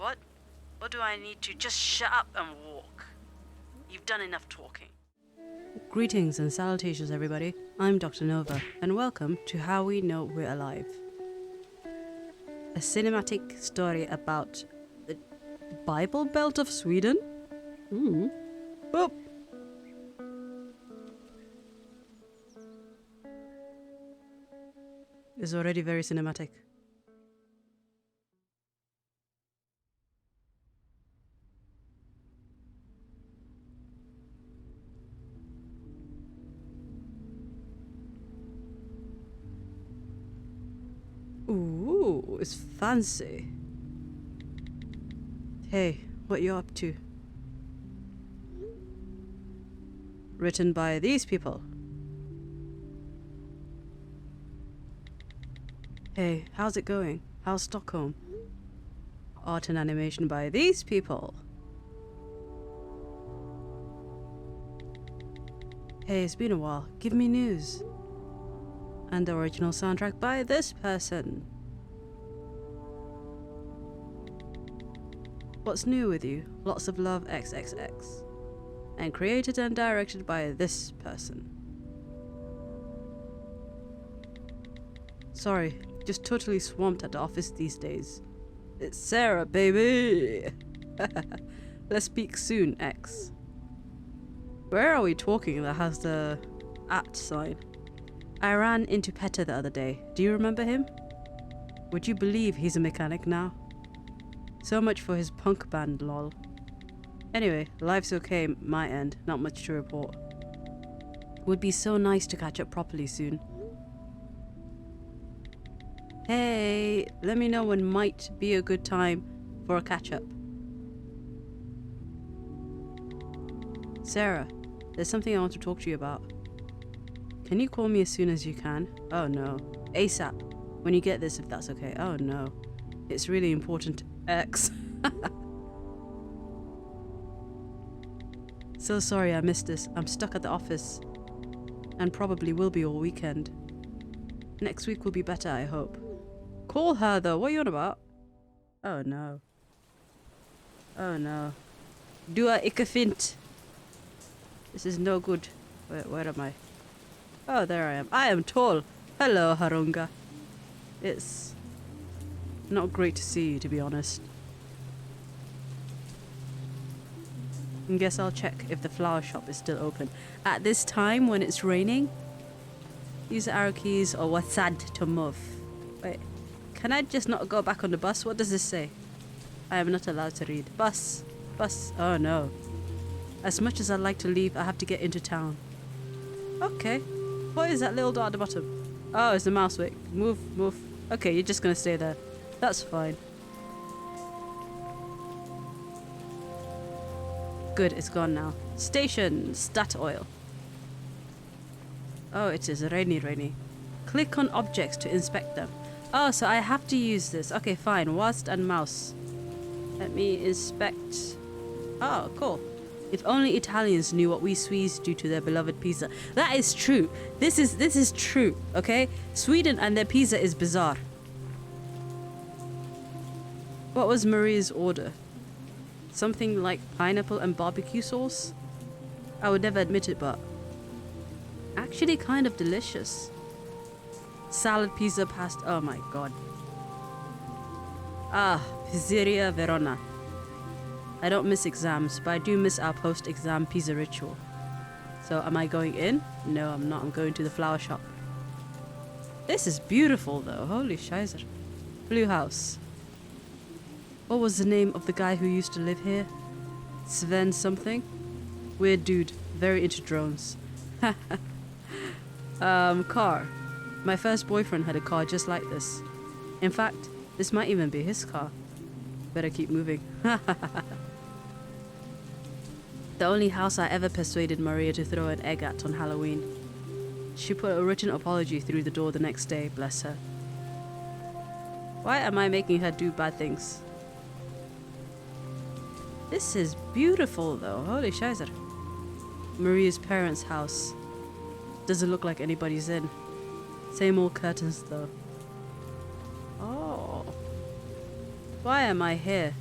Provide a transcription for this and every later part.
What? Or do I need to just shut up and walk? You've done enough talking. Greetings and salutations, everybody. I'm Dr. Nova, and welcome to How We Know We're Alive. A cinematic story about the Bible Belt of Sweden? Boop! It's already very cinematic. Ooh, it's fancy. Hey, what you up to? Written by these people. Hey, how's it going? How's Stockholm? Art and animation by these people. Hey, it's been a while. Give me news. And the original soundtrack by this person. What's new with you? Lots of love, XXX. And created and directed by this person. Sorry, just totally swamped at the office these days. It's Sara, baby! Let's speak soon, X. Where are we talking that has the @ sign? I ran into Petter the other day. Do you remember him? Would you believe he's a mechanic now? So much for his punk band, lol. Anyway, life's okay, my end. Not much to report. Would be so nice to catch up properly soon. Hey, let me know when might be a good time for a catch-up. Sara, there's something I want to talk to you about. Can you call me as soon as you can? Oh no. ASAP. When you get this, if that's okay. Oh no. It's really important. X. So sorry I missed this. I'm stuck at the office. And probably will be all weekend. Next week will be better, I hope. Call her though. What are you on about? Oh no. Oh no. Dua ikke fint. This is no good. Where am I? Oh, there I am. I am tall. Hello, Härunga. It's not great to see you, to be honest. I guess I'll check if the flower shop is still open. At this time, when it's raining, use the arrow keys or WASD to move. Wait, can I just not go back on the bus? What does this say? I am not allowed to read. Bus. Bus. Oh no. As much as I'd like to leave, I have to get into town. Okay. What is that little dot at the bottom? Oh, it's the mouse. Wait. Move, move. Okay, you're just gonna stay there. That's fine. Good, it's gone now. Station. Statoil. Oh, it is rainy. Click on objects to inspect them. Oh, so I have to use this. Okay, fine. WASD and mouse. Let me inspect. Oh, cool. If only Italians knew what we Swedes do to their beloved pizza. That is true. This is true, okay? Sweden and their pizza is bizarre. What was Maria's order? Something like pineapple and barbecue sauce? I would never admit it, but actually kind of delicious. Salad, pizza, pasta. Oh my god. Ah, pizzeria Verona. I don't miss exams, but I do miss our post-exam pizza ritual. So am I going in? No, I'm not. I'm going to the flower shop. This is beautiful though. Holy scheiße. Blue house. What was the name of the guy who used to live here? Sven something? Weird dude. Very into drones. Car. My first boyfriend had a car just like this. In fact, this might even be his car. Better keep moving. The only house I ever persuaded Maria to throw an egg at on Halloween. She put a written apology through the door the next day, bless her. Why am I making her do bad things? This is beautiful though, holy scheiße. Maria's parents' house. Doesn't look like anybody's in. Same old curtains though. Oh. Why am I here?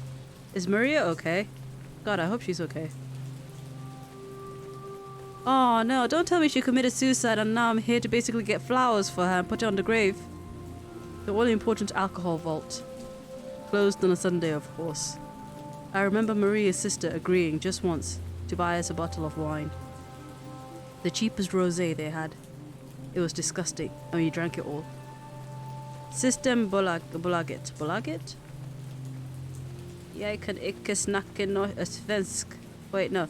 Is Maria okay? God, I hope she's okay. Oh no, don't tell me she committed suicide and now I'm here to basically get flowers for her and put it on the grave. The all-important alcohol vault. Closed on a Sunday, of course. I remember Maria's sister agreeing just once to buy us a bottle of wine. The cheapest rosé they had. It was disgusting, and we drank it all. System bolaget. Bolaget? Jag kan ikke snakke svensk. Wait, no.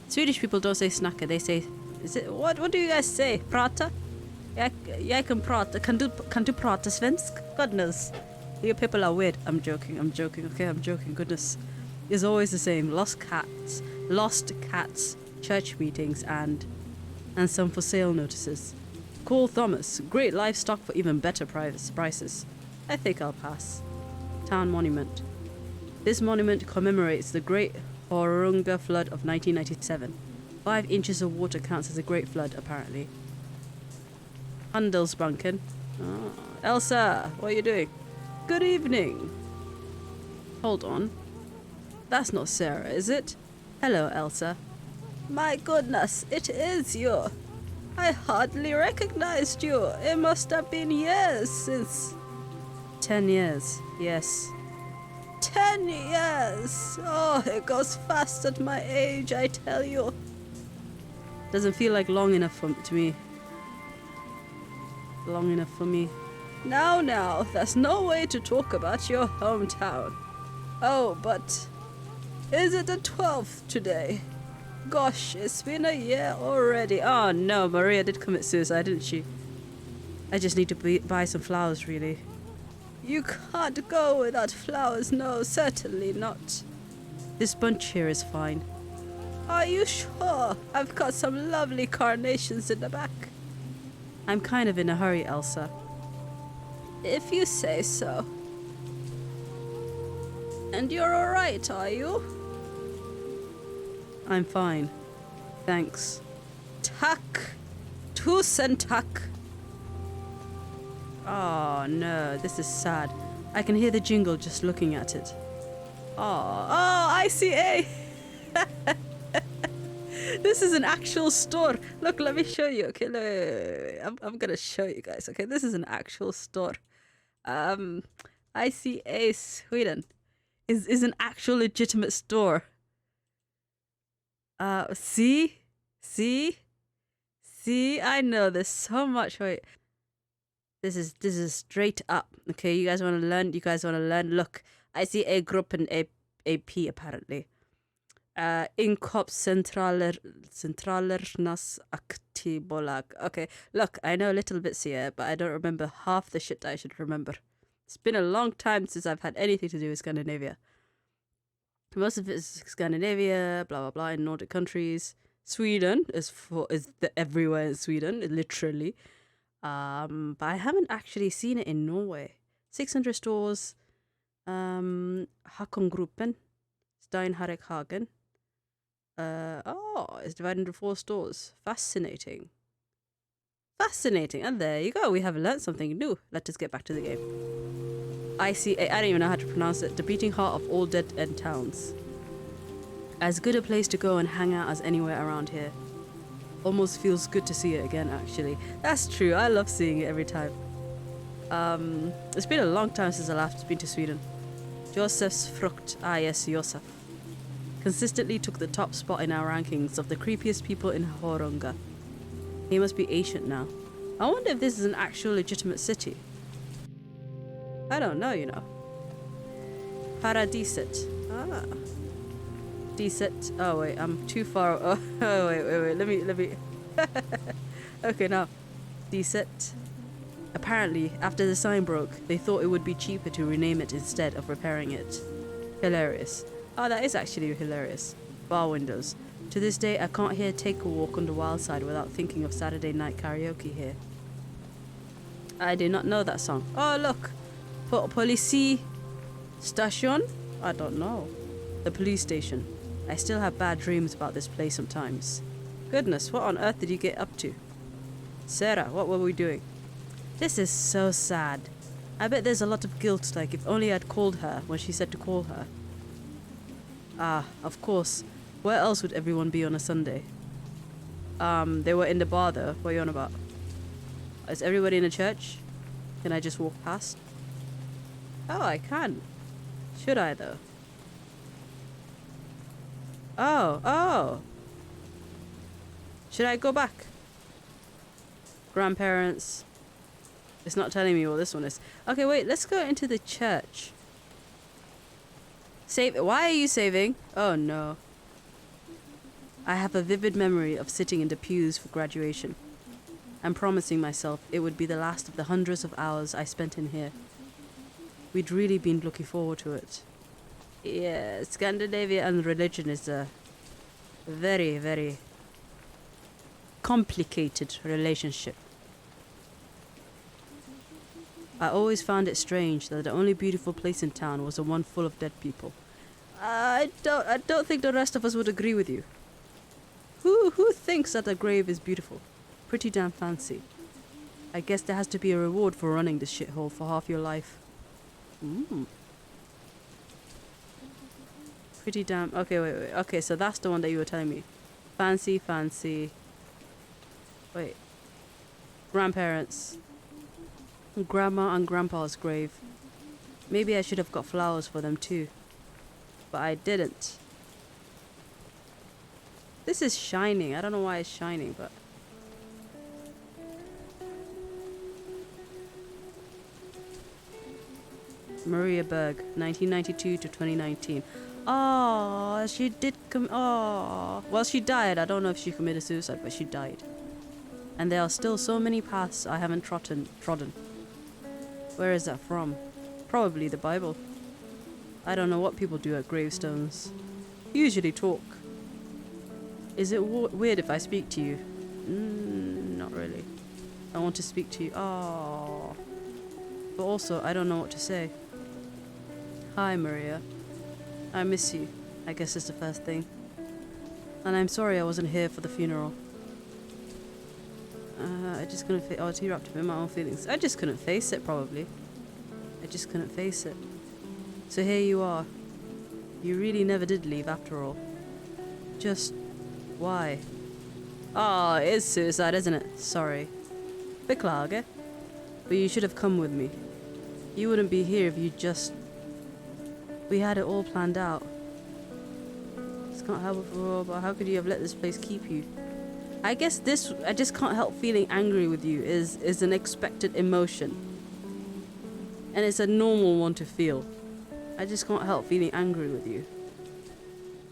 Swedish people don't say snacka, they say... Is it, what do you guys say? Prata? Jag kan prata. Kan du prata svensk? Goodness. You people are weird. I'm joking. Okay, I'm joking. Goodness. It's always the same. Lost cats, church meetings, and some for sale notices. Call Thomas. Great livestock for even better prices. I think I'll pass. Town monument. This monument commemorates the Great Härunga flood of 1997. 5 inches of water counts as a great flood, apparently. Handelsbanken. Oh. Elsa, what are you doing? Good evening. Hold on. That's not Sarah, is it? Hello, Elsa. My goodness, it is you. I hardly recognized you. It must have been years since... 10 years, yes. 10 years! Oh, it goes fast at my age, I tell you. Doesn't feel like long enough to me. Long enough for me. Now, there's no way to talk about your hometown. Oh, but... Is it the 12th today? Gosh, it's been a year already. Oh no, Maria did commit suicide, didn't she? I just need to buy some flowers, really. You can't go without flowers, no, certainly not. This bunch here is fine. Are you sure? I've got some lovely carnations in the back. I'm kind of in a hurry, Elsa. If you say so. And you're alright, are you? I'm fine. Thanks. Tack! Tusen tack! Oh no, this is sad. I can hear the jingle just looking at it. Oh, ICA! This is an actual store. Look, let me show you. Okay, look, I'm gonna show you guys. Okay, this is an actual store. ICA Sweden is an actual legitimate store. See, I know there's so much. Wait, this is straight up. Okay, you guys want to learn? Look, ICA gruppen AP apparently. Inkop centralernas aktiebolag. Okay, look, I know a little bit here, but I don't remember half the shit I should remember. It's been a long time since I've had anything to do with Scandinavia. Most of it is Scandinavia, blah blah blah, in Nordic countries. Sweden is everywhere in Sweden, literally. But I haven't actually seen it in Norway. 600 stores. Hakongruppen, Steinharek-Hagen. It's divided into 4 stores. Fascinating. And there you go. We have learned something new. Let us get back to the game. I don't even know how to pronounce it. The beating heart of all dead end towns. As good a place to go and hang out as anywhere around here. Almost feels good to see it again, actually. That's true. I love seeing it every time. It's been a long time since I last been to Sweden. Josef's Frucht. Ah, yes, Josef. Consistently took the top spot in our rankings of the creepiest people in Härunga. He must be ancient now. I wonder if this is an actual legitimate city. I don't know, you know. Paradiset. Ah. Deset. Oh wait, I'm too far. Oh wait. Let me. Okay, now. Deset. Apparently, after the sign broke, they thought it would be cheaper to rename it instead of repairing it. Hilarious. Oh, that is actually hilarious. Bar windows. To this day, I can't hear Take a Walk on the Wild Side without thinking of Saturday night karaoke here. I did not know that song. Oh, look. Police station? I don't know. The police station. I still have bad dreams about this place sometimes. Goodness, what on earth did you get up to? Sarah, what were we doing? This is so sad. I bet there's a lot of guilt, like if only I'd called her when she said to call her. Ah, of course. Where else would everyone be on a Sunday? They were in the bar though. What are you on about? Is everybody in the church? Can I just walk past? Oh, I can. Should I though? Oh. Should I go back? Grandparents. It's not telling me what this one is. Okay, wait, let's go into the church. Save. Why are you saving? Oh no. I have a vivid memory of sitting in the pews for graduation and promising myself it would be the last of the hundreds of hours I spent in here. We'd really been looking forward to it. Yeah, Scandinavia and religion is a very, very complicated relationship. I always found it strange that the only beautiful place in town was the one full of dead people. I don't think the rest of us would agree with you. Who thinks that a grave is beautiful? Pretty damn fancy. I guess there has to be a reward for running this shithole for half your life. Pretty damn... Okay, wait. Okay, so that's the one that you were telling me. Fancy. Wait. Grandparents. Grandma and Grandpa's grave. Maybe I should have got flowers for them too. But I didn't. This is shining. I don't know why it's shining, but... Maria Berg, 1992 to 2019. Oh, she did well, she died. I don't know if she committed suicide, but she died. And there are still so many paths I haven't trodden. Where is that from? Probably the Bible. I don't know what people do at gravestones. Usually talk. Is it weird if I speak to you? Not really. I want to speak to you. Oh. But also, I don't know what to say. Hi, Maria. I miss you. I guess it's the first thing. And I'm sorry I wasn't here for the funeral. I just couldn't face... Oh, it's wrapped up in my own feelings. I just couldn't face it, probably. I just couldn't face it. So here you are. You really never did leave, after all. Just... why? Oh, it is suicide, isn't it? Sorry. Beklage. But you should have come with me. You wouldn't be here if you just... We had it all planned out. Just can't help it, but how could you have let this place keep you? I guess this... I just can't help feeling angry with you is an expected emotion. And it's a normal one to feel. I just can't help feeling angry with you.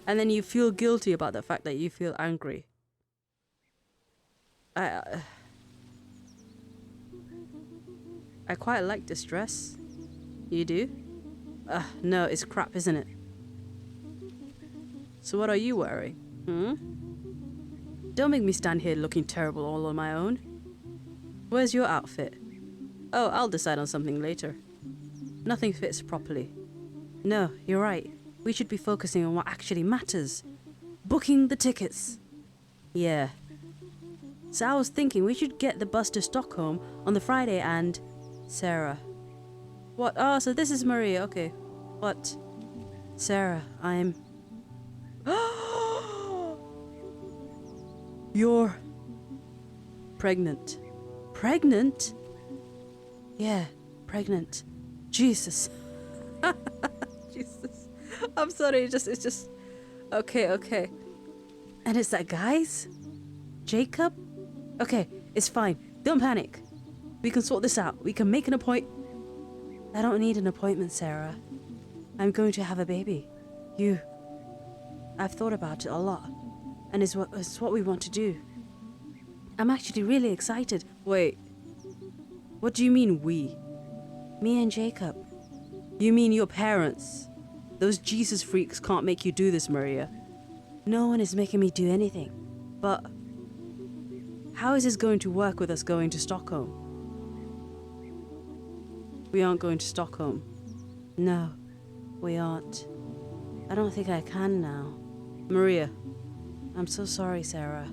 And then you feel guilty about the fact that you feel angry. I quite like this dress. You do? No, it's crap, isn't it? So what are you wearing? Don't make me stand here looking terrible all on my own. Where's your outfit? Oh, I'll decide on something later. Nothing fits properly. No, you're right. We should be focusing on what actually matters. Booking the tickets. Yeah. So I was thinking we should get the bus to Stockholm on the Friday and... Sarah. What? Oh, so this is Maria. Okay. What? Sarah, I'm... You're... pregnant. Pregnant? Yeah, pregnant. Jesus. Jesus. I'm sorry, it's just... Okay. And it's that guy's? Jacob? Okay, it's fine. Don't panic. We can sort this out. We can make an appointment. I don't need an appointment, Sarah. I'm going to have a baby. I've thought about it a lot. And it's what we want to do. I'm actually really excited. Wait. What do you mean, we? Me and Jacob. You mean your parents? Those Jesus freaks can't make you do this, Maria. No one is making me do anything. But... how is this going to work with us going to Stockholm? We aren't going to Stockholm. No, we aren't. I don't think I can now. Maria. I'm so sorry, Sarah.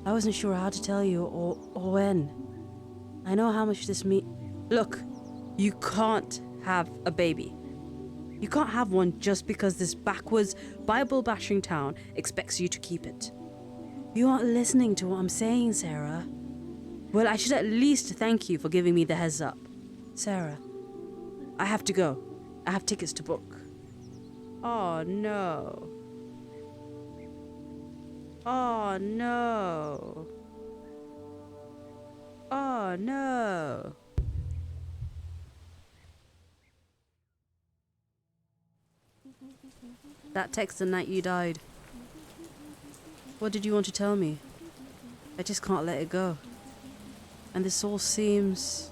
I wasn't sure how to tell you or when. I know how much this means. Look, you can't have a baby. You can't have one just because this backwards, Bible-bashing town expects you to keep it. You aren't listening to what I'm saying, Sarah. Well, I should at least thank you for giving me the heads up. Sarah, I have to go. I have tickets to book. Oh, no. Oh, no. Oh, no. That text the night you died. What did you want to tell me? I just can't let it go. And this all seems...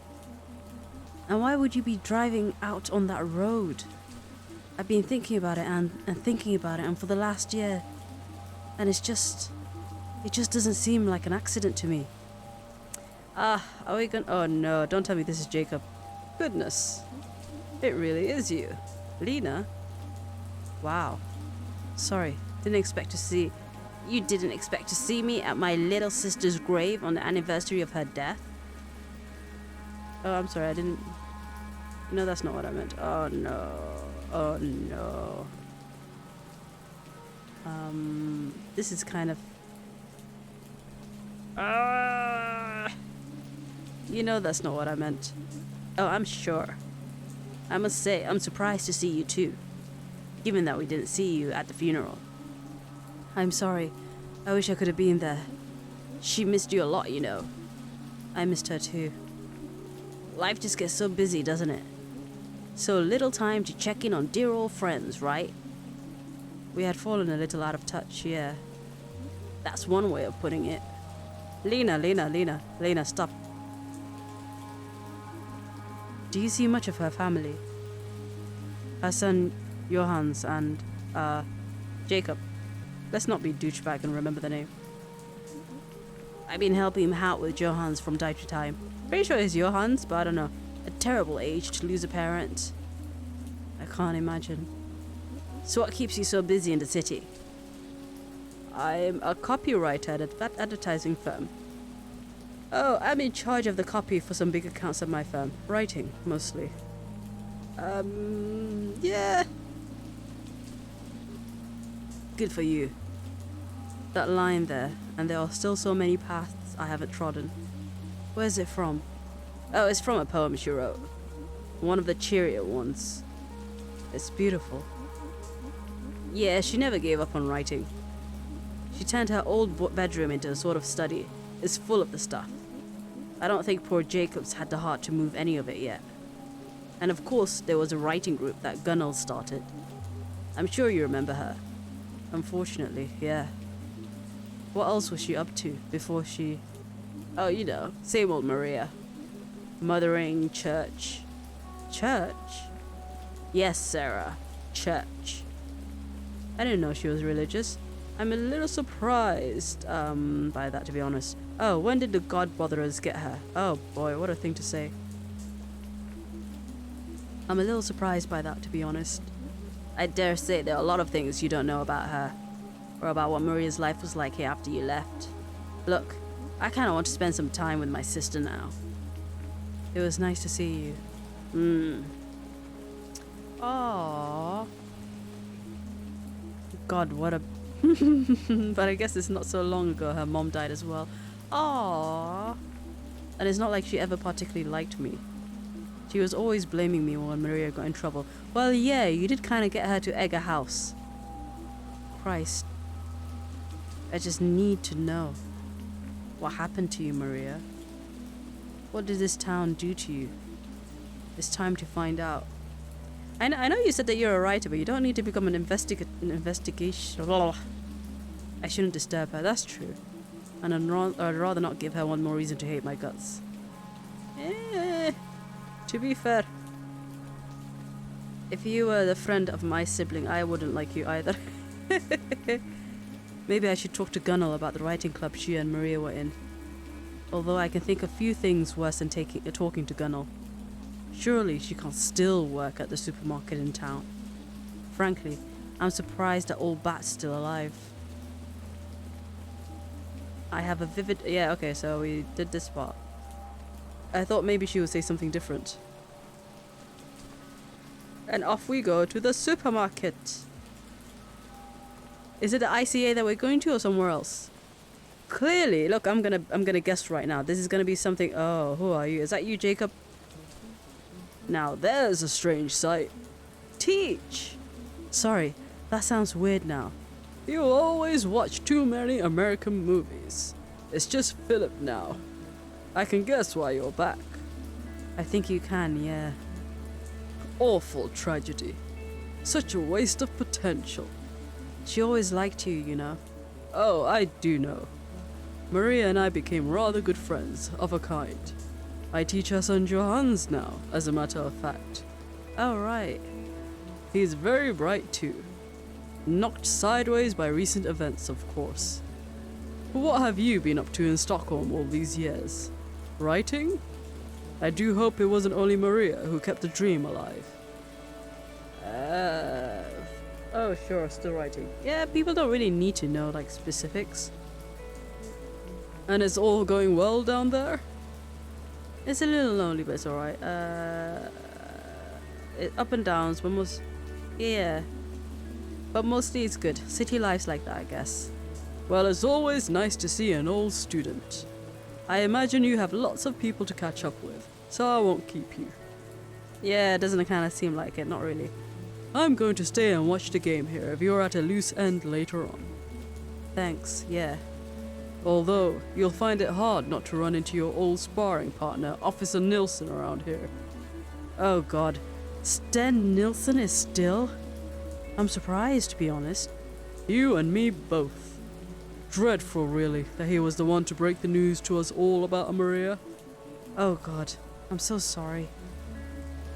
And why would you be driving out on that road? I've been thinking about it and thinking about it, and for the last year. And it just doesn't seem like an accident to me. Are we gonna... Oh no, don't tell me this is Jacob. Goodness. It really is you. Lena? Wow. Sorry, didn't expect to see... You didn't expect to see me at my little sister's grave on the anniversary of her death? Oh, I'm sorry, I didn't... No, that's not what I meant. Oh no. Oh no. This is kind of... You know that's not what I meant. Oh, I'm sure. I must say, I'm surprised to see you too. Given that we didn't see you at the funeral. I'm sorry. I wish I could have been there. She missed you a lot, you know. I missed her too. Life just gets so busy, doesn't it? So little time to check in on dear old friends, right? We had fallen a little out of touch, yeah. That's one way of putting it. Lena, stop. Do you see much of her family? Her son, Johannes, and, Jacob. Let's not be douchebag and remember the name. I've been helping him out with Johannes from time to time. Pretty sure it's Johannes, but I don't know. A terrible age to lose a parent. I can't imagine. So what keeps you so busy in the city? I'm a copywriter at that advertising firm. Oh, I'm in charge of the copy for some big accounts at my firm. Writing, mostly. Yeah. Good for you. That line there, and there are still so many paths I haven't trodden. Where's it from? Oh, it's from a poem she wrote. One of the cheerier ones. It's beautiful. Yeah, she never gave up on writing. She turned her old bedroom into a sort of study. It's full of the stuff. I don't think poor Jacob's had the heart to move any of it yet. And of course, there was a writing group that Gunnell started. I'm sure you remember her. Unfortunately, yeah. What else was she up to before she... Oh, you know, same old Maria. Mothering, church. Church? Yes, Sarah. Church. I didn't know she was religious. I'm a little surprised by that, to be honest. Oh, when did the God-botherers get her? Oh boy, what a thing to say. I'm a little surprised by that, to be honest. I dare say there are a lot of things you don't know about her. Or about what Maria's life was like here after you left. Look, I kind of want to spend some time with my sister now. It was nice to see you. Aww. God, what a... But I guess it's not so long ago her mom died as well. Aww. And it's not like she ever particularly liked me. She was always blaming me when Maria got in trouble. Well, yeah, you did kind of get her to egg a house. Christ. I just need to know. What happened to you, Maria? What did this town do to you? It's time to find out. I know you said that you're a writer, but you don't need to become an investigation. I shouldn't disturb her, that's true. And I'd rather not give her one more reason to hate my guts. To be fair, if you were the friend of my sibling, I wouldn't like you either. Maybe I should talk to Gunnell about the writing club she and Maria were in. Although I can think of few things worse than talking to Gunnell. Surely she can't still work at the supermarket in town. Frankly, I'm surprised that old Bat's still alive. I have a vivid... Yeah, okay, so we did this part. I thought maybe she would say something different. And off we go to the supermarket. Is it the ICA that we're going to or somewhere else? Clearly, look, I'm gonna guess right now. This is gonna be something. Oh, who are you? Is that you, Jacob? Now there's a strange sight. Teach! Sorry, that sounds weird now. You always watch too many American movies. It's just Philip now. I can guess why you're back. I think you can, yeah. Awful tragedy. Such a waste of potential. She always liked you, you know. Oh, I do know. Maria and I became rather good friends, of a kind. I teach her son Johannes now, as a matter of fact. Oh, right. He's very bright too. Knocked sideways by recent events, of course. What have you been up to in Stockholm all these years? Writing? I do hope it wasn't only Maria who kept the dream alive. Oh, sure, still writing. Yeah, people don't really need to know, like, specifics. And it's all going well down there? It's a little lonely, but it's alright. Up and downs, but yeah. But mostly it's good. City life's like that, I guess. Well, it's always nice to see an old student. I imagine you have lots of people to catch up with, so I won't keep you. Yeah, it doesn't kind of seem like it, not really. I'm going to stay and watch the game here if you're at a loose end later on. Thanks, yeah. Although, you'll find it hard not to run into your old sparring partner, Officer Nilsson, around here. Oh god, Sten Nilsson is still? I'm surprised, to be honest. You and me both. Dreadful, really, that he was the one to break the news to us all about Maria. Oh god, I'm so sorry.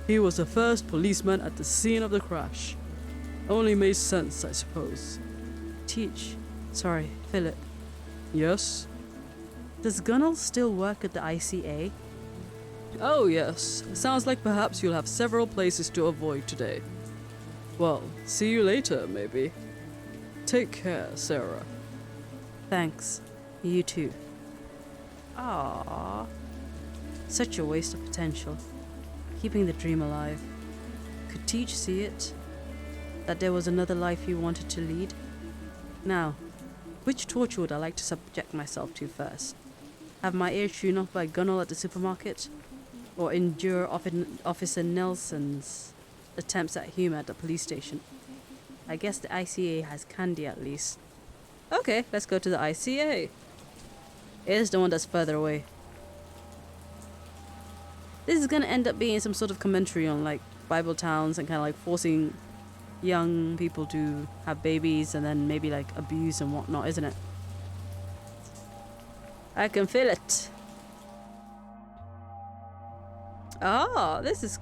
He was the first policeman at the scene of the crash. Only made sense, I suppose. Sorry, Philip. Yes? Does Gunnell still work at the ICA? Oh yes, sounds like perhaps you'll have several places to avoid today. Well, see you later, maybe. Take care, Sara. Thanks. You too. Aww. Such a waste of potential. Keeping the dream alive. Could Teach see it? That there was another life he wanted to lead? Now, which torture would I like to subject myself to first? Have my ears shewn off by Gunnell at the supermarket? Or endure Officer Nelson's attempts at humor at the police station? I guess the ICA has candy at least. Okay, let's go to the ICA. It is the one that's further away. This is gonna end up being some sort of commentary on like Bible towns and kind of like forcing young people to have babies and then maybe like abuse and whatnot, isn't it? I can feel it. Oh, this is...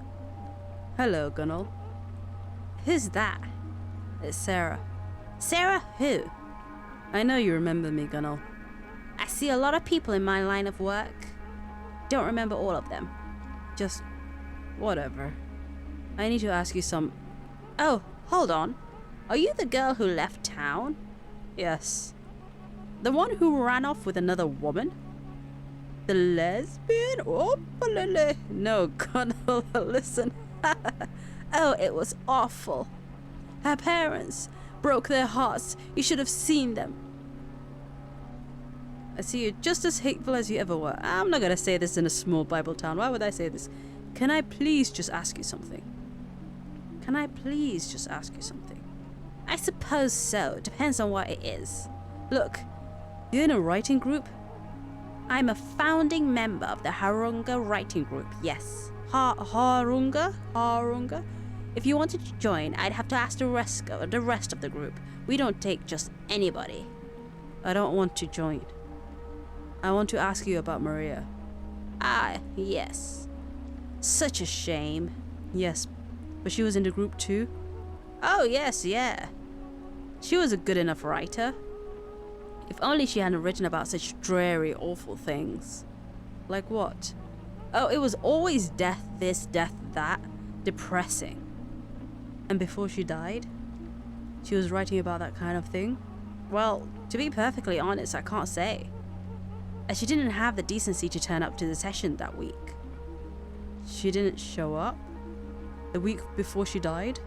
Hello, Gunnell. Who's that? It's Sara. Sara who? I know you remember me, Gunnell. I see a lot of people in my line of work. Don't remember all of them. Just... whatever. I need to ask you some... Oh, hold on. Are you the girl who left town? Yes. The one who ran off with another woman? The lesbian? Oh, no, Gunnell, listen. Oh, it was awful. Her parents broke their hearts. You should have seen them. I see you're just as hateful as you ever were. I'm not gonna say this in a small Bible town. Why would I say this? Can I please just ask you something? Can I please just ask you something? I suppose so. Depends on what it is. Look, you're in a writing group? I'm a founding member of the Härunga writing group, yes. Härunga? Härunga? If you wanted to join, I'd have to ask the rest of the group. We don't take just anybody. I don't want to join. I want to ask you about Maria. Ah, yes. Such a shame. Yes, but she was in the group too? Oh, yes, yeah. She was a good enough writer. If only she hadn't written about such dreary, awful things. Like what? Oh, it was always death this, death that. Depressing. And before she died, she was writing about that kind of thing? Well, to be perfectly honest, I can't say. As she didn't have the decency to turn up to the session that week. She didn't show up? The week before she died?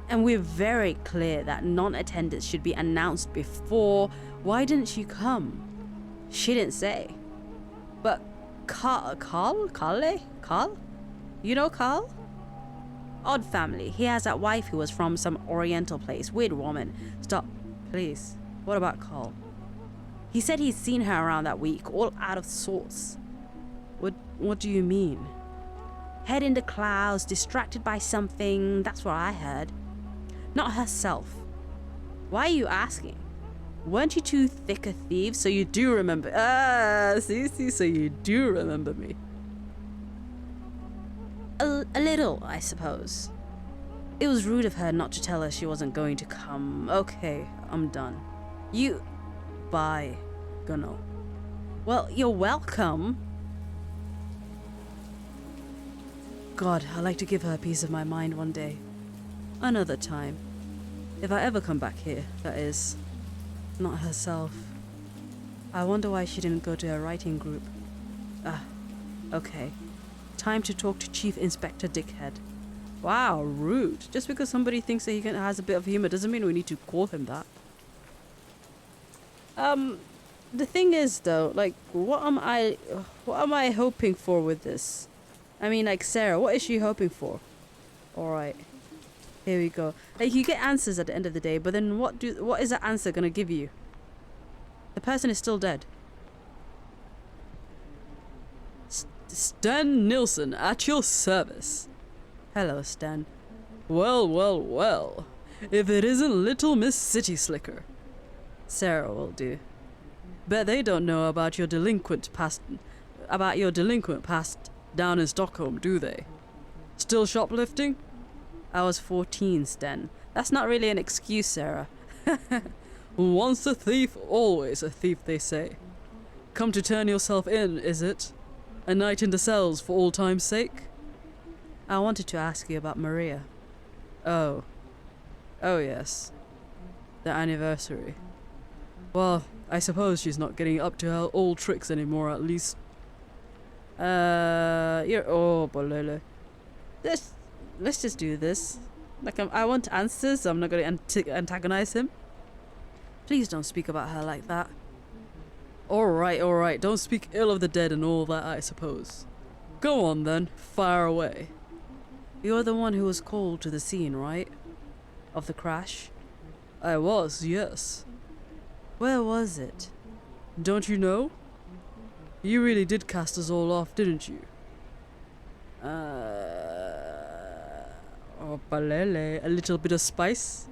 And we're very clear that non-attendance should be announced before. Why didn't she come? She didn't say. But Carl? You know Carl? Odd family. He has that wife who was from some oriental place. Weird woman. Stop, please. What about Carl? He said he's seen her around that week, all out of sorts. What do you mean? Head in the clouds, distracted by something. That's what I heard. Not herself. Why are you asking? Weren't you two thicker thieves? So you do remember. See, so you do remember me. A little, I suppose. It was rude of her not to tell us she wasn't going to come. Okay, I'm done. Bye, Gunnar. Well, you're welcome. God, I'd like to give her a piece of my mind one day. Another time. If I ever come back here, that is. Not herself. I wonder why she didn't go to her writing group. Okay. Time to talk to Chief Inspector Dickhead. Wow, rude. Just because somebody thinks that he has a bit of humor doesn't mean we need to call him that. The thing is though, like, what am I hoping for with this? I mean, like, Sarah, what is she hoping for? Alright. Here we go. Like, you get answers at the end of the day, but then what is that answer gonna give you? The person is still dead. Stan Nilsson, at your service. Hello, Stan. Well. If it isn't Little Miss City Slicker. Sarah will do. Bet they don't know about your delinquent past down in Stockholm, do they? Still shoplifting? I was 14, Sten. That's not really an excuse, Sarah. Once a thief, always a thief, they say. Come to turn yourself in, is it? A night in the cells for all time's sake? I wanted to ask you about Maria. Oh yes. The anniversary. Well, I suppose she's not getting up to her old tricks anymore, at least. Bolele. Let's just do this. Like, I want answers, so I'm not going to antagonize him. Please don't speak about her like that. Alright. Don't speak ill of the dead and all that, I suppose. Go on then, fire away. You're the one who was called to the scene, right? Of the crash? I was, yes. Where was it? Don't you know? You really did cast us all off, didn't you? Balele, a little bit of spice?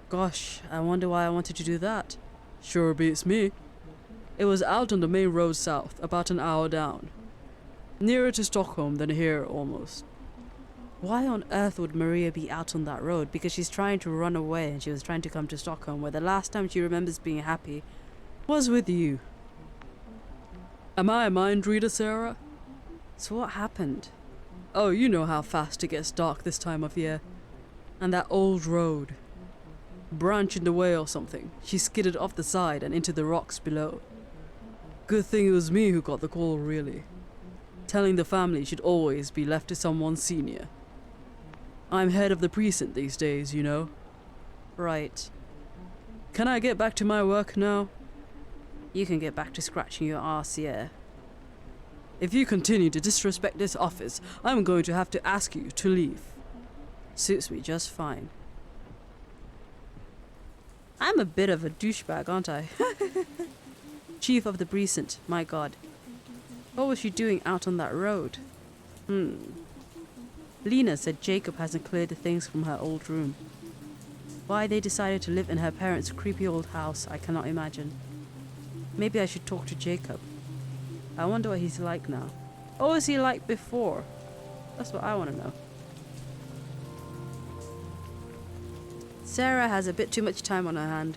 Gosh, I wonder why I wanted to do that. Sure beats me. It was out on the main road south, about an hour down. Nearer to Stockholm than here, almost. Why on earth would Maria be out on that road? Because she's trying to run away and she was trying to come to Stockholm, where the last time she remembers being happy was with you. Am I a mind reader, Sarah? So what happened? Oh, you know how fast it gets dark this time of year. And that old road. Branch in the way or something. She skidded off the side and into the rocks below. Good thing it was me who got the call, really. Telling the family should always be left to someone senior. I'm head of the precinct these days, you know. Right. Can I get back to my work now? You can get back to scratching your arse, yeah. If you continue to disrespect this office, I'm going to have to ask you to leave. Suits me just fine. I'm a bit of a douchebag, aren't I? Chief of the precinct, my god. What was she doing out on that road? Lena said Jacob hasn't cleared the things from her old room. Why they decided to live in her parents' creepy old house, I cannot imagine. Maybe I should talk to Jacob. I wonder what he's like now. What was he like before? That's what I want to know. Sarah has a bit too much time on her hand.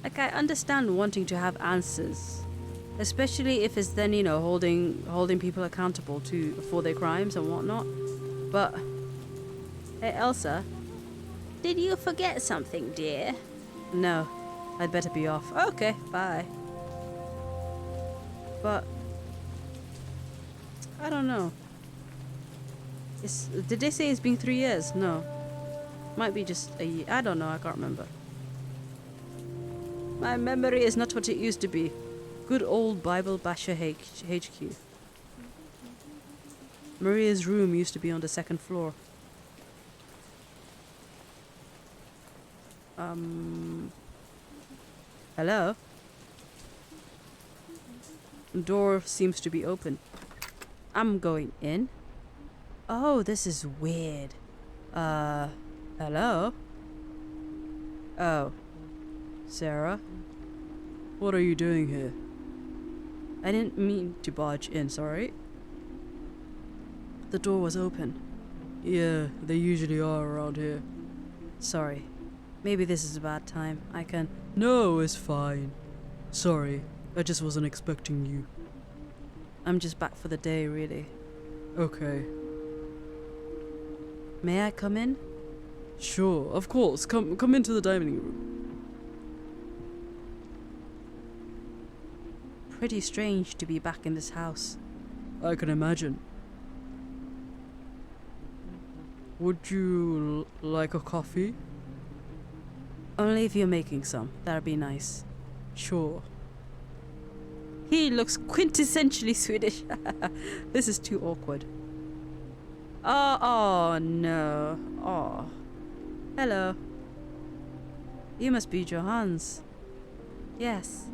Like, I understand wanting to have answers. Especially if it's then, you know, holding people accountable for their crimes and whatnot. But, hey Elsa, did you forget something, dear? No, I'd better be off. Okay, bye. But, I don't know. Did they say it's been 3 years? No. Might be just a year. I don't know. I can't remember. My memory is not what it used to be. Good old Bible Basher HQ. Maria's room used to be on the 2nd floor. Hello? Door seems to be open. I'm going in. Oh, this is weird. Hello? Oh. Sarah? What are you doing here? I didn't mean to barge in, sorry. The door was open. Yeah, they usually are around here. Sorry. Maybe this is a bad time. I can... No, it's fine. Sorry, I just wasn't expecting you. I'm just back for the day, really. Okay. May I come in? Sure, of course. Come into the dining room. Pretty strange to be back in this house. I can imagine. Would you like a coffee? Only if you're making some. That'd be nice. Sure. He looks quintessentially Swedish. This is too awkward. Oh no. Oh. Hello. You must be Johans. Yes.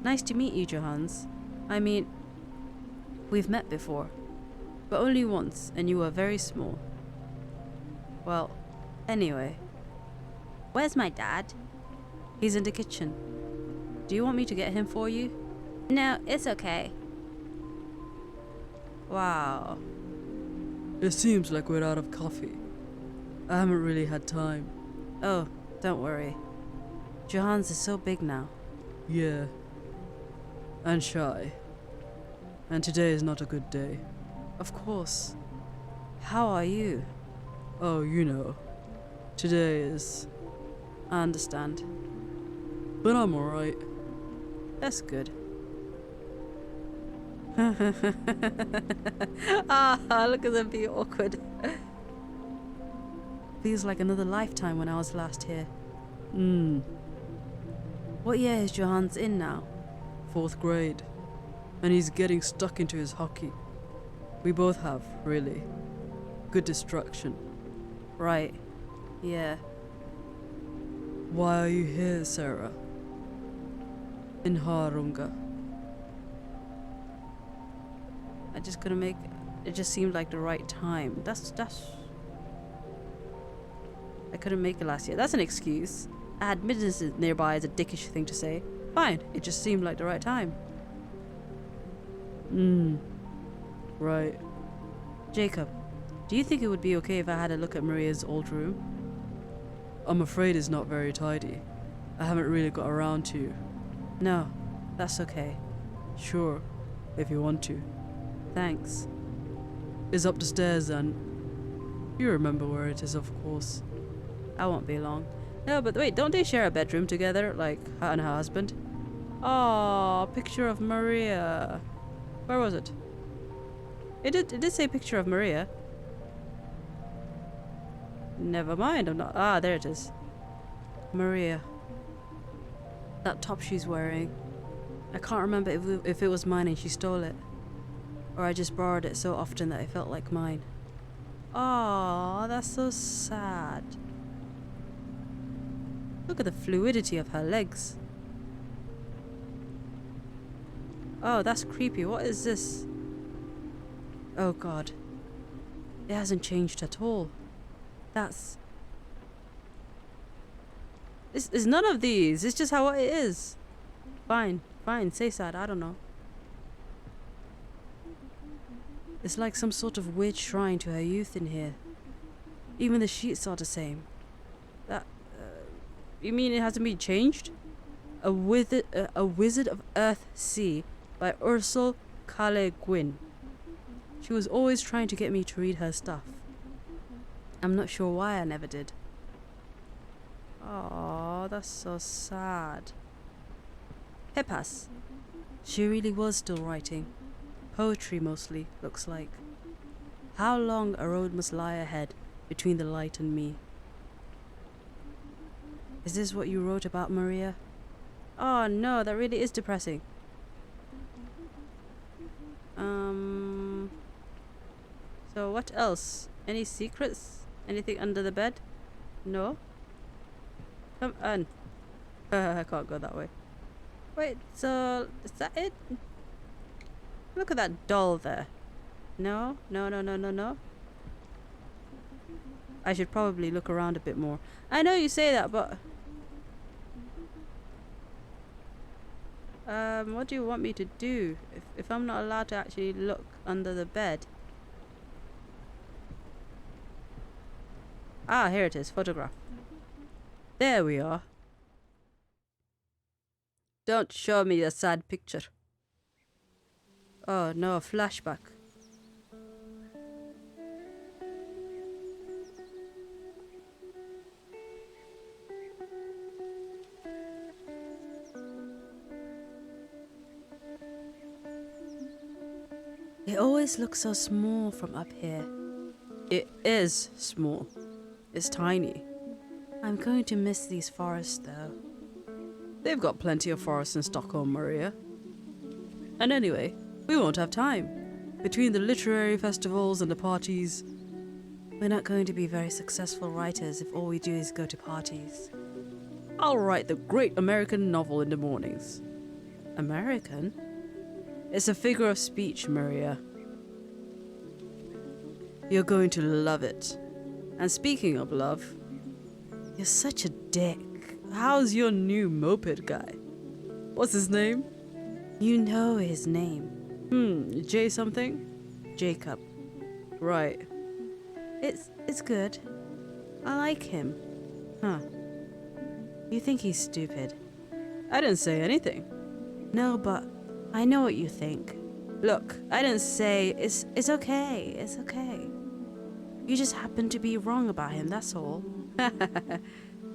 Nice to meet you, Johans. I mean, we've met before, but only once, and you were very small. Well, anyway. Where's my dad? He's in the kitchen. Do you want me to get him for you? No, it's okay. Wow. It seems like we're out of coffee. I haven't really had time. Oh, don't worry. Johans is so big now. Yeah. And shy. And today is not a good day. Of course. How are you? Oh, you know. Today is... I understand. But I'm alright. That's good. Look at them being awkward. Feels like another lifetime when I was last here. What year is Johans in now? 4th grade. And he's getting stuck into his hockey. We both have, really. Good distraction. Right. Yeah. Why are you here, Sara? In Härunga. I just couldn't make... It just seemed like the right time. That's... I couldn't make it last year. That's an excuse. I had businesses nearby as a dickish thing to say. Fine. It just seemed like the right time. Right. Jacob, do you think it would be okay if I had a look at Maria's old room? I'm afraid it's not very tidy. I haven't really got around to. No, that's okay. Sure, if you want to. Thanks. It's up the stairs then. You remember where it is, of course. I won't be long. No, but wait, don't they share a bedroom together, like her and her husband? Oh, picture of Maria. Where was it? It did say picture of Maria. Never mind, I'm not... Ah, there it is. Maria. That top she's wearing. I can't remember if it was mine and she stole it. Or I just borrowed it so often that it felt like mine. Oh, that's so sad. Look at the fluidity of her legs. Oh, that's creepy. What is this? Oh god. It hasn't changed at all. That's... It's none of these. It's just how it is. Fine. Fine. Say sad. I don't know. It's like some sort of weird shrine to her youth in here. Even the sheets are the same. That... you mean it hasn't been changed? A Wizard of Earth Sea by Ursula K. Gwyn. She was always trying to get me to read her stuff. I'm not sure why I never did. Oh, that's so sad. Heppas. She really was still writing. Poetry mostly, looks like. How long a road must lie ahead between the light and me. Is this what you wrote about, Maria? Oh no, that really is depressing. So what else? Any secrets? Anything under the bed? No? Come on. I can't go that way. Wait, so is that it? Look at that doll there. No, no, no, no, no, no. I should probably look around a bit more. I know you say that, but what do you want me to do if I'm not allowed to actually look under the bed? Ah, here it is, photograph. There we are. Don't show me a sad picture. Oh no, a flashback. It always looks so small from up here. It is small. It's tiny. I'm going to miss these forests though. They've got plenty of forests in Stockholm, Maria. And anyway, we won't have time. Between the literary festivals and the parties, we're not going to be very successful writers if all we do is go to parties. I'll write the great American novel in the mornings. American? It's a figure of speech, Maria. You're going to love it. And speaking of love, you're such a dick. How's your new moped guy? What's his name? You know his name. J something? Jacob. Right. It's good. I like him. Huh. You think he's stupid? I didn't say anything. No, but I know what you think. Look, I didn't say it's okay. It's okay. You just happen to be wrong about him, that's all.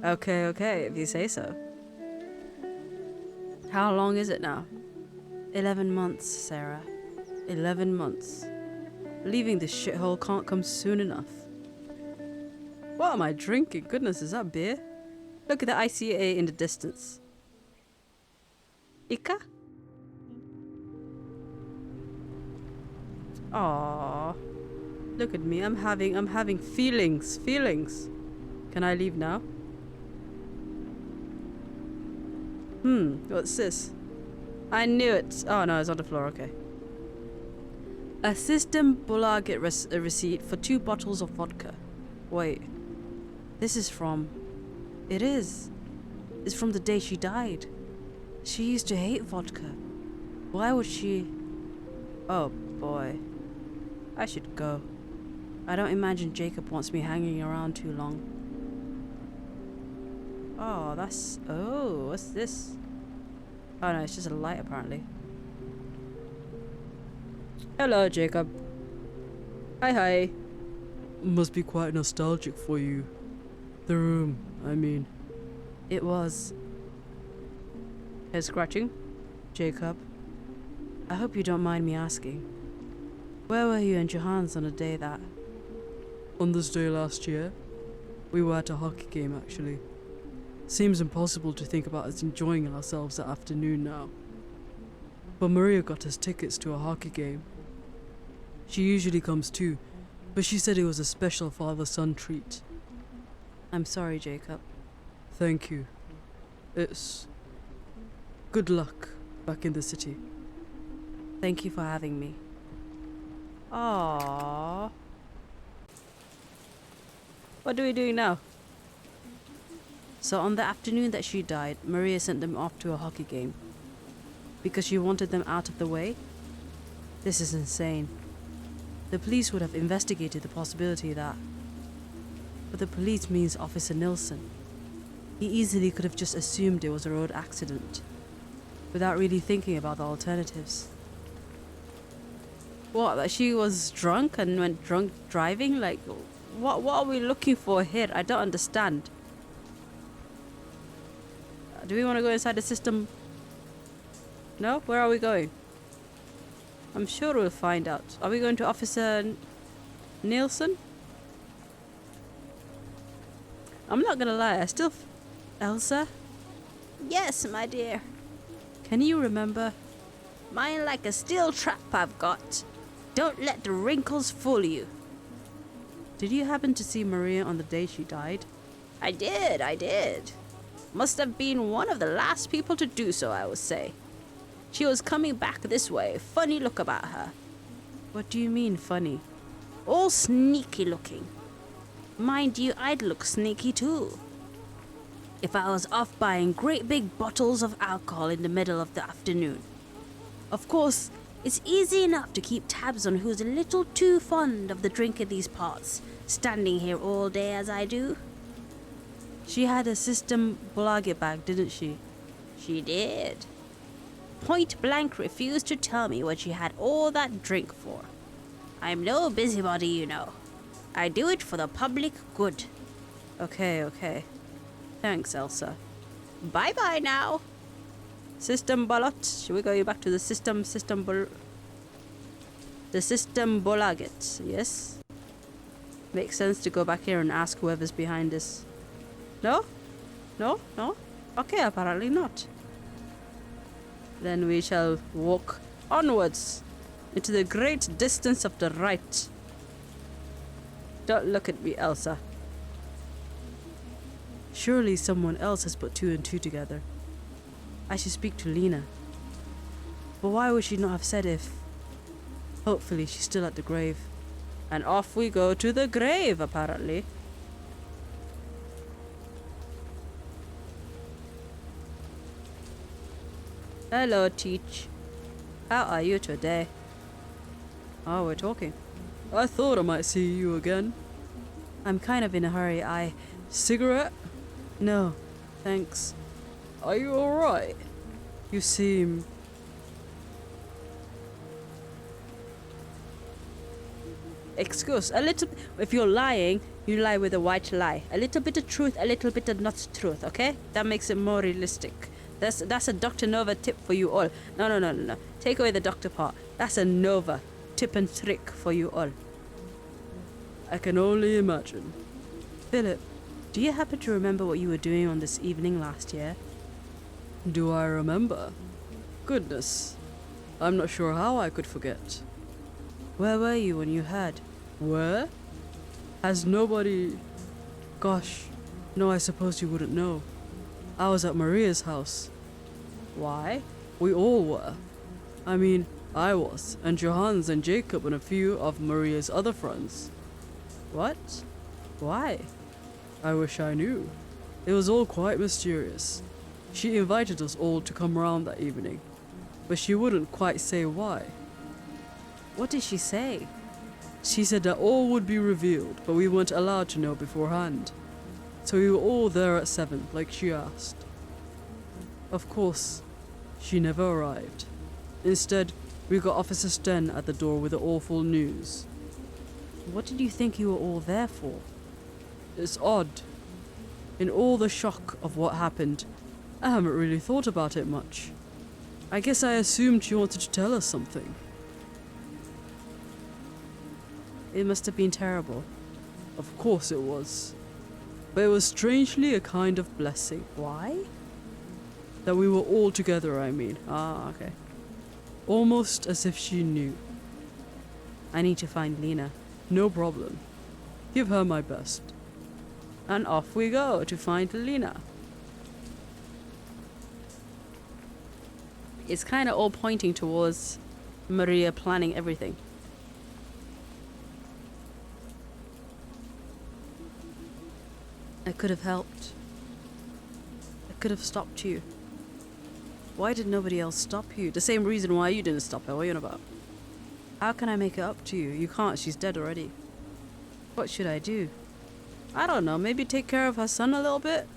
Okay, if you say so. How long is it now? 11 months, Sarah. 11 months. Leaving this shithole can't come soon enough. What am I drinking? Goodness, is that beer? Look at the ICA in the distance. Ika? Aww. Look at me, I'm having feelings. Can I leave now? What's this? I knew it. Oh no, it's on the floor, okay. A Systembolaget receipt for 2 bottles of vodka. Wait. This is from... It is. It's from the day she died. She used to hate vodka. Why would she... Oh boy. I should go. I don't imagine Jacob wants me hanging around too long. Oh, that's... Oh, what's this? Oh no, it's just a light apparently. Hello, Jacob. Hi. Must be quite nostalgic for you. The room, I mean. It was. Head scratching? Jacob. I hope you don't mind me asking. Where were you and Johans on a day that... On this day last year? We were at a hockey game, actually. Seems impossible to think about us enjoying ourselves that afternoon now. But Maria got us tickets to a hockey game. She usually comes too, but she said it was a special father-son treat. I'm sorry, Jacob. Thank you. It's... good luck back in the city. Thank you for having me. Aww. What are we doing now? So on the afternoon that she died, Maria sent them off to a hockey game. Because she wanted them out of the way? This is insane. The police would have investigated the possibility that... But the police means Officer Nilsson. He easily could have just assumed it was a road accident, without really thinking about the alternatives. What, that she was drunk and went drunk driving? Like, what are we looking for here? I don't understand. Do we want to go inside the system? No? Where are we going? I'm sure we'll find out. Are we going to Officer Nielsen? I'm not gonna lie, I still... Elsa? Yes, my dear. Can you remember? Mine like a steel trap I've got. Don't let the wrinkles fool you. Did you happen to see Maria on the day she died? I did. Must have been one of the last people to do so, I would say. She was coming back this way, funny look about her. What do you mean, funny? All sneaky looking. Mind you, I'd look sneaky too. If I was off buying great big bottles of alcohol in the middle of the afternoon. Of course, it's easy enough to keep tabs on who's a little too fond of the drink in these parts, standing here all day as I do. She had a system Bulage bag, didn't she? She did. Point blank refused to tell me what she had all that drink for. I'm no busybody, you know. I do it for the public good. Okay. Thanks, Elsa. Bye-bye now. System Bolot. Should we go back to the system Bolaget, yes? Makes sense to go back here and ask whoever's behind this. No? Okay, apparently not. Then we shall walk onwards into the great distance of the right. Don't look at me, Elsa. Surely someone else has put two and two together. I should speak to Lena. But why would she not have said if... Hopefully she's still at the grave. And off we go to the grave, apparently. Hello, Teach. How are you today? Oh, we're talking. I thought I might see you again. I'm kind of in a hurry. Cigarette? No, thanks. Are you alright? You seem... Excuse, a little... If you're lying, you lie with a white lie. A little bit of truth, a little bit of not truth, okay? That makes it more realistic. That's a Dr. Nova tip for you all. No. Take away the doctor part. That's a Nova tip and trick for you all. I can only imagine. Philip, do you happen to remember what you were doing on this evening last year? Do I remember? Goodness. I'm not sure how I could forget. Where were you when you heard? Where? Has nobody... Gosh, no, I suppose you wouldn't know. I was at Maria's house. Why? We all were. I mean, I was, and Johannes and Jacob and a few of Maria's other friends. What? Why? I wish I knew. It was all quite mysterious. She invited us all to come round that evening, but she wouldn't quite say why. What did she say? She said that all would be revealed, but we weren't allowed to know beforehand. So we were all there at 7, like she asked. Of course, she never arrived. Instead, we got Officer Sten at the door with the awful news. What did you think you were all there for? It's odd. In all the shock of what happened, I haven't really thought about it much. I guess I assumed she wanted to tell us something. It must have been terrible. Of course it was. But it was strangely a kind of blessing. Why? That we were all together, I mean. Ah, okay. Almost as if she knew. I need to find Lena. No problem. Give her my best. And off we go to find Lena. It's kind of all pointing towards Maria planning everything. I could have helped. I could have stopped you. Why did nobody else stop you? The same reason why you didn't stop her. What are you on about? How can I make it up to you? You can't. She's dead already. What should I do? I don't know. Maybe take care of her son a little bit?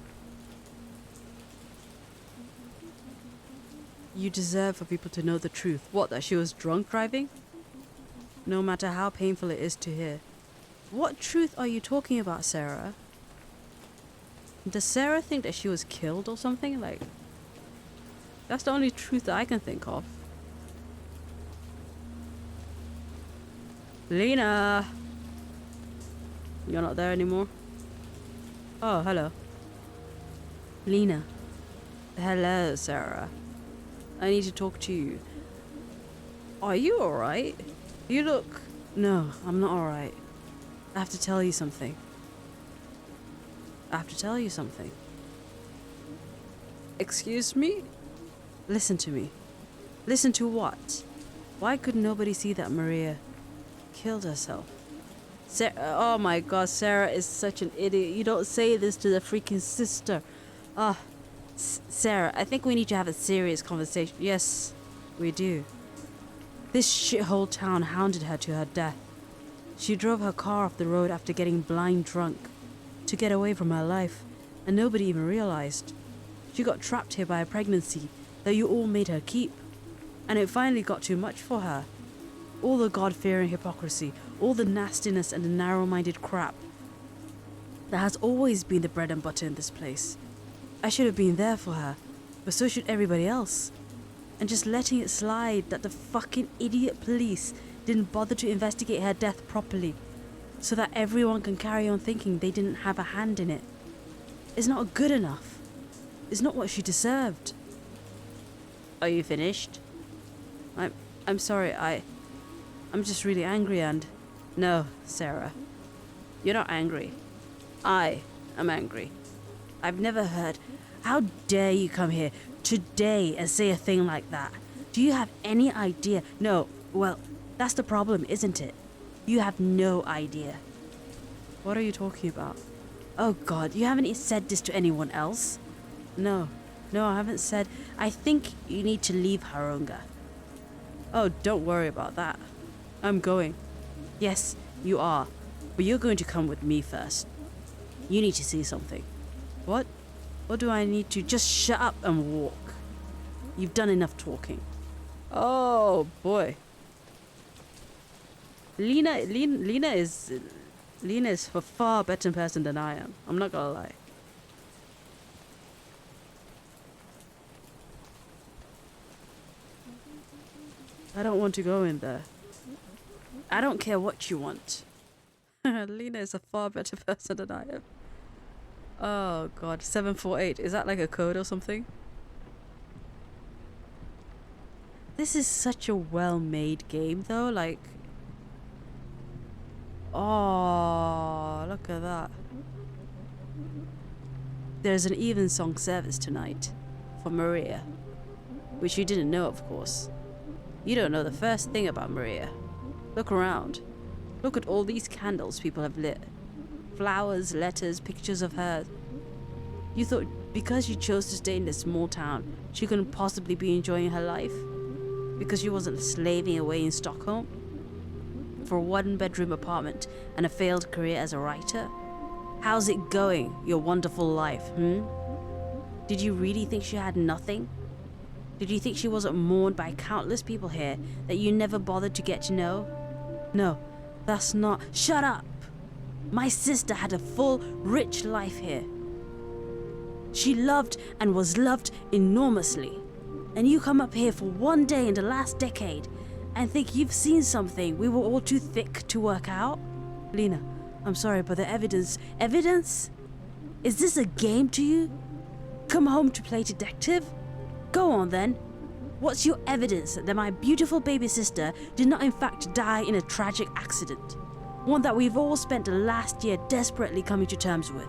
You deserve for people to know the truth. What, that she was drunk driving? No matter how painful it is to hear. What truth are you talking about, Sarah? Does Sarah think that she was killed or something? Like, that's the only truth that I can think of. Lena! You're not there anymore? Oh, hello. Lena. Hello, Sarah. I need to talk to you. Are you alright? You look... No, I'm not alright. I have to tell you something. Excuse me? Listen to me. Listen to what? Why could nobody see that Maria killed herself? Oh my god, Sarah is such an idiot. You don't say this to the freaking sister. Sarah, I think we need to have a serious conversation. Yes, we do. This shithole town hounded her to her death. She drove her car off the road after getting blind drunk to get away from her life, and nobody even realized. She got trapped here by a pregnancy that you all made her keep, and it finally got too much for her. All the God-fearing hypocrisy, all the nastiness and the narrow-minded crap that has always been the bread and butter in this place. I should have been there for her, but so should everybody else. And just letting it slide that the fucking idiot police didn't bother to investigate her death properly, so that everyone can carry on thinking they didn't have a hand in it, is not good enough. It's not what she deserved. Are you finished? I'm sorry, I'm just really angry and... No, Sarah. You're not angry. I am angry. I've never heard... How dare you come here today and say a thing like that? Do you have any idea? No, well, that's the problem, isn't it? You have no idea. What are you talking about? Oh God, you haven't said this to anyone else? No, I haven't said... I think you need to leave Härunga. Oh, don't worry about that. I'm going. Yes, you are. But you're going to come with me first. You need to see something. What? What do I need to... Just shut up and walk. You've done enough talking. Oh, boy. Lena is a far better person than I am. I'm not gonna lie. I don't want to go in there. I don't care what you want. Lena is a far better person than I am. Oh god, 748. Is that like a code or something? This is such a well-made game though, like... Oh, look at that. There's an evensong service tonight for Maria, which you didn't know, of course. You don't know the first thing about Maria. Look around. Look at all these candles people have lit. Flowers, letters, pictures of her. You thought because she chose to stay in this small town, she couldn't possibly be enjoying her life? Because she wasn't slaving away in Stockholm? For a one-bedroom apartment and a failed career as a writer? How's it going, your wonderful life, Did you really think she had nothing? Did you think she wasn't mourned by countless people here that you never bothered to get to know? No, that's not... Shut up! My sister had a full, rich life here. She loved and was loved enormously. And you come up here for one day in the last decade and think you've seen something we were all too thick to work out? Lena, I'm sorry, but the evidence... Evidence? Is this a game to you? Come home to play detective? Go on then. What's your evidence that my beautiful baby sister did not in fact die in a tragic accident? One that we've all spent the last year desperately coming to terms with.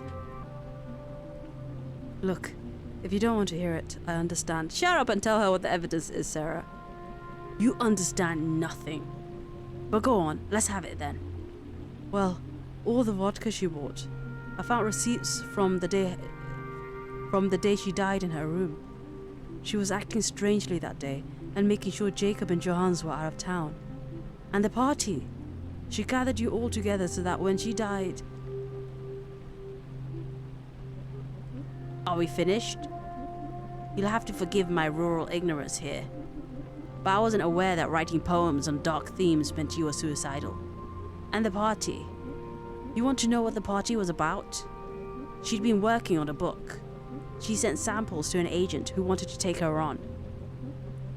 Look, if you don't want to hear it, I understand. Shut up and tell her what the evidence is, Sarah. You understand nothing. But go on, let's have it then. Well, all the vodka she bought. I found receipts from the day she died in her room. She was acting strangely that day and making sure Jacob and Johans were out of town. And the party. She gathered you all together so that when she died... Are we finished? You'll have to forgive my rural ignorance here, but I wasn't aware that writing poems on dark themes meant you were suicidal. And the party. You want to know what the party was about? She'd been working on a book. She sent samples to an agent who wanted to take her on.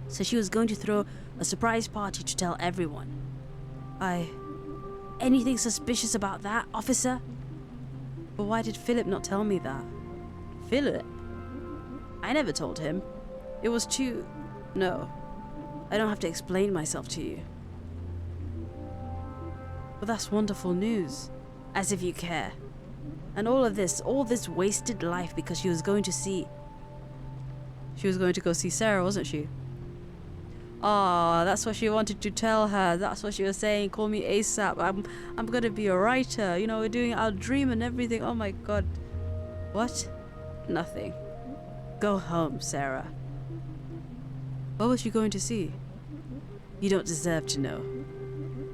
So she was going to throw a surprise party to tell everyone. anything suspicious about that, officer? But why did Philip not tell me that? Philip? I never told him. It was too... No. I don't have to explain myself to you. But that's wonderful news. As if you care. And all this wasted life because she was going to see... She was going to go see Sarah, wasn't she? Ah, that's what she wanted to tell her. That's what she was saying. Call me ASAP. I'm gonna be a writer. You know, we're doing our dream and everything. Oh my god. What? Nothing. Go home, Sarah. What was she going to see? You don't deserve to know.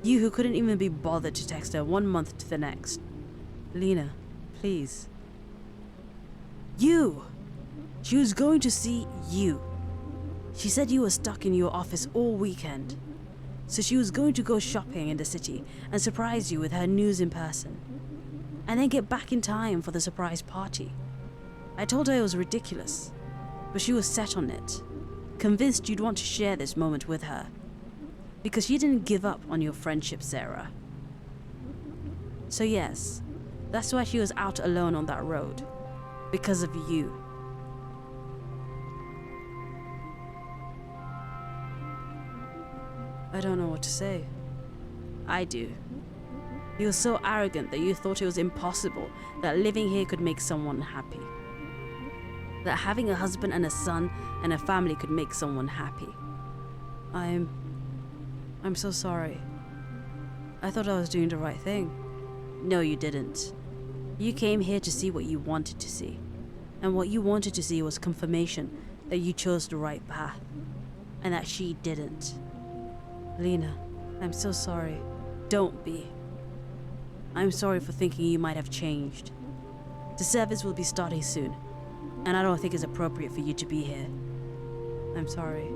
You who couldn't even be bothered to text her 1 month to the next. Lena, please. You! She was going to see you. She said you were stuck in your office all weekend. So she was going to go shopping in the city and surprise you with her news in person. And then get back in time for the surprise party. I told her it was ridiculous, but she was set on it. Convinced you'd want to share this moment with her. Because you didn't give up on your friendship, Sarah. So yes, that's why she was out alone on that road. Because of you. I don't know what to say. I do. You were so arrogant that you thought it was impossible that living here could make someone happy. That having a husband and a son and a family could make someone happy. I'm so sorry. I thought I was doing the right thing. No, you didn't. You came here to see what you wanted to see. And what you wanted to see was confirmation that you chose the right path. And that she didn't. Lena, I'm so sorry. Don't be. I'm sorry for thinking you might have changed. The service will be starting soon. And I don't think it's appropriate for you to be here. I'm sorry.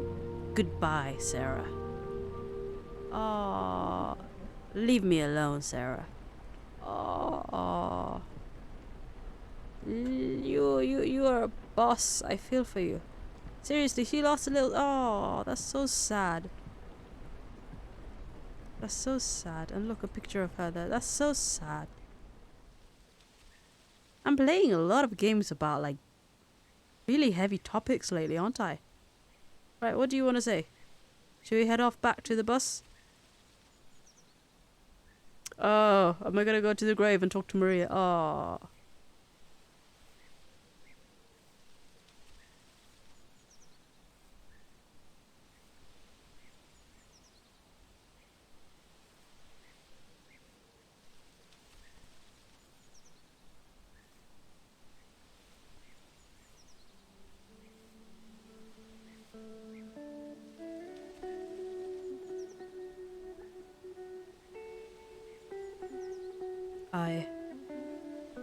Goodbye, Sarah. Oh, leave me alone, Sarah. Oh, you are a boss. I feel for you. Seriously, she lost a little. Oh, that's so sad. That's so sad. And look, a picture of her there. That's so sad. I'm playing a lot of games about like really heavy topics lately, aren't I? Right, what do you want to say? Should we head off back to the bus? Oh, am I gonna go to the grave and talk to Maria? Oh.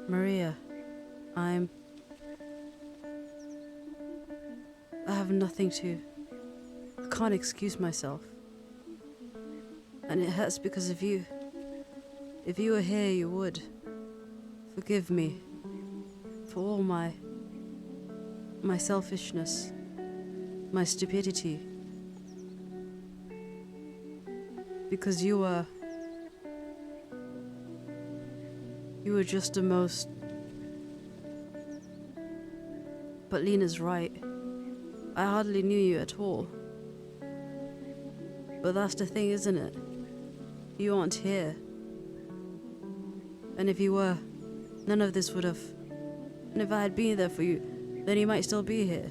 Maria, I have nothing to... I can't excuse myself. And it hurts because of you. If you were here, you would. Forgive me for all my selfishness, my stupidity. Because you were just the most... But Lena's right. I hardly knew you at all. But that's the thing, isn't it? You aren't here. And if you were, none of this would have... And if I had been there for you, then you might still be here.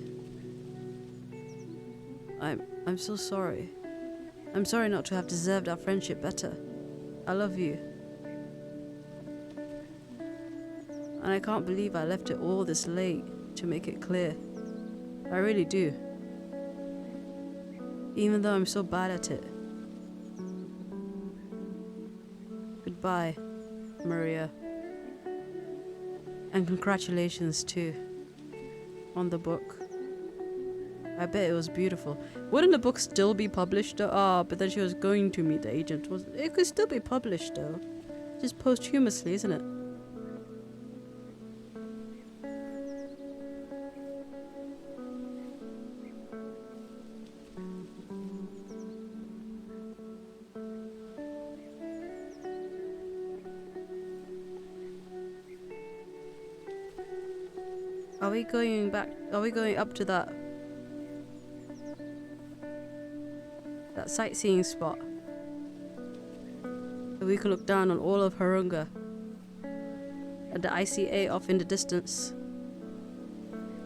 I'm so sorry. I'm sorry not to have deserved our friendship better. I love you. And I can't believe I left it all this late to make it clear. I really do. Even though I'm so bad at it. Goodbye, Maria. And congratulations too on the book. I bet it was beautiful. Wouldn't the book still be published though? Oh, but then she was going to meet the agent. It could still be published though. Just posthumously, isn't it? Are we going back? Are we going up to that sightseeing spot? So we can look down on all of Härunga and the ICA off in the distance.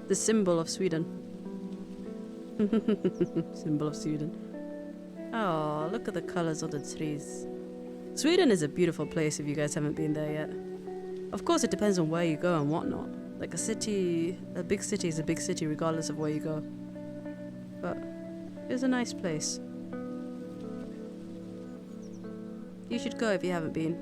The symbol of Sweden. Symbol of Sweden. Oh, look at the colors of the trees. Sweden is a beautiful place if you guys haven't been there yet. Of course, it depends on where you go and whatnot. Like a big city is a big city regardless of where you go. But it's a nice place. You should go if you haven't been.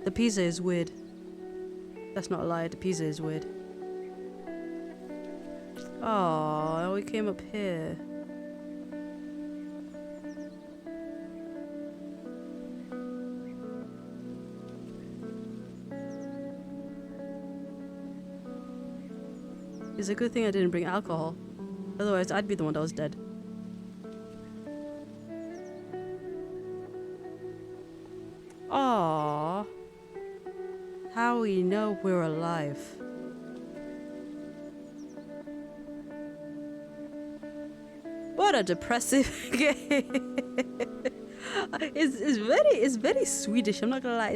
The pizza is weird. That's not a lie, the pizza is weird. Oh, we came up here. It's a good thing I didn't bring alcohol. Otherwise, I'd be the one that was dead. Aww. How we know we're alive. What a depressive game. It's very Swedish, I'm not gonna lie.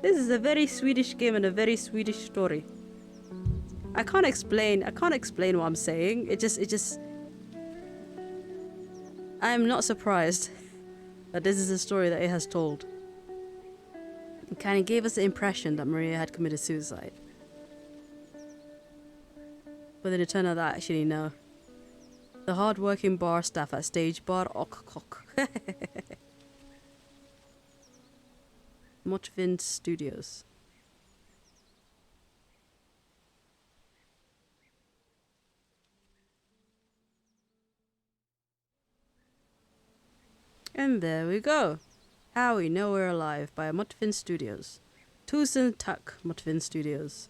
This is a very Swedish game and a very Swedish story. I can't explain what I'm saying. It just I'm not surprised that this is a story that it has told. It kind of gave us the impression that Maria had committed suicide. But then it turned out that actually no. The hard-working bar staff at Stage Bar Ok. Motvin Studios. And there we go. How We Know We're Alive by Motvin Studios. Tusen tack, Motvin Studios.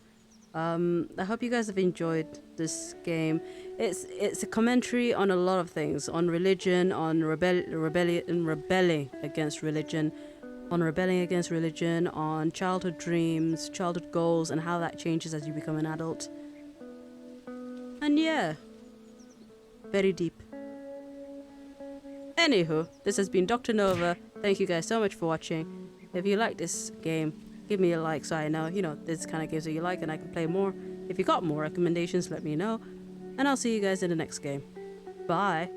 I hope you guys have enjoyed this game. It's a commentary on a lot of things. On religion, on rebelling against religion. On childhood dreams, childhood goals, and how that changes as you become an adult. And yeah, very deep. Anywho, this has been Dr. Nova. Thank you guys so much for watching. If you like this game, give me a like so I know, this kind of games that you like and I can play more. If you got more recommendations, let me know. And I'll see you guys in the next game. Bye.